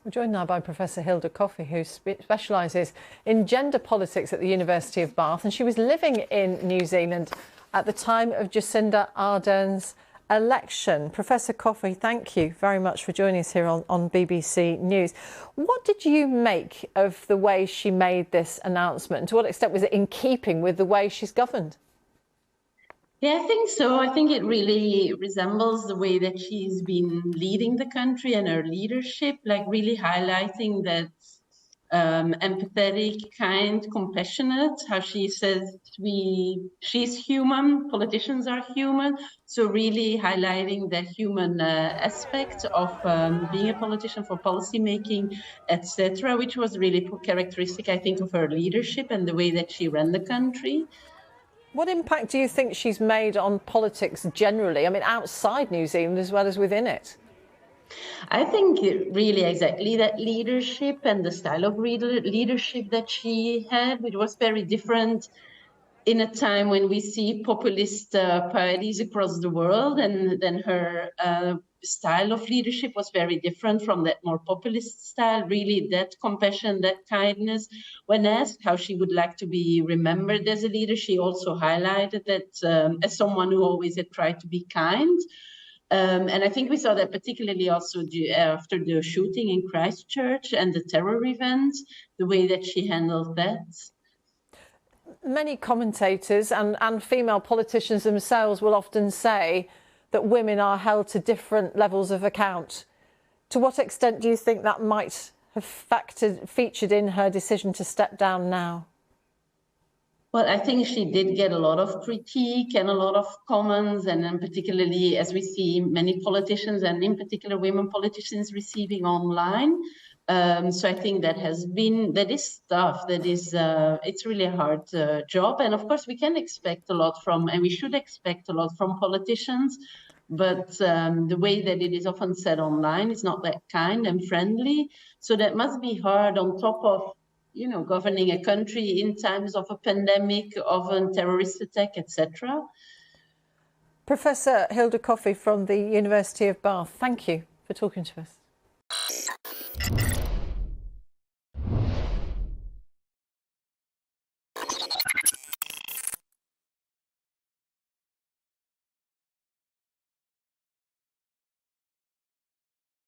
We're joined now by Professor Hilda Coffey, who specialises in gender politics at the University of Bath, and she was living in New Zealand at the time of Jacinda Ardern's election. Professor Coffey, thank you very much for joining us here on BBC News. What did you make of the way she made this announcement, and to what extent was it in keeping with the way she's governed? Yeah, I think so. I think it really resembles the way that she's been leading the country and her leadership, like really highlighting that empathetic, kind, compassionate, how she says she's human, politicians are human. So really highlighting that human aspect of being a politician for policy making, etc., which was really characteristic, I think, of her leadership and the way that she ran the country. What impact do you think she's made on politics generally? I mean, outside New Zealand as well as within it? I think really exactly that leadership and the style of leadership that she had, it was very different in a time when we see populist parties across the world, and then her style of leadership was very different from that more populist style. Really, that compassion, that kindness. When asked how she would like to be remembered as a leader, she also highlighted that as someone who always had tried to be kind. And I think we saw that particularly also after the shooting in Christchurch and the terror events, the way that she handled that. Many commentators and female politicians themselves will often say that women are held to different levels of account. To what extent do you think that might have featured in her decision to step down now? Well, I think she did get a lot of critique and a lot of comments, and then particularly as we see many politicians and in particular women politicians receiving online. So I think that is tough. It's really a hard job. And of course, we can expect a lot from, and we should expect a lot from politicians. But the way that it is often said online is not that kind and friendly. So that must be hard on top of, governing a country in times of a pandemic, of a terrorist attack, etc. Professor Hilda Coffey from the University of Bath, thank you for talking to us.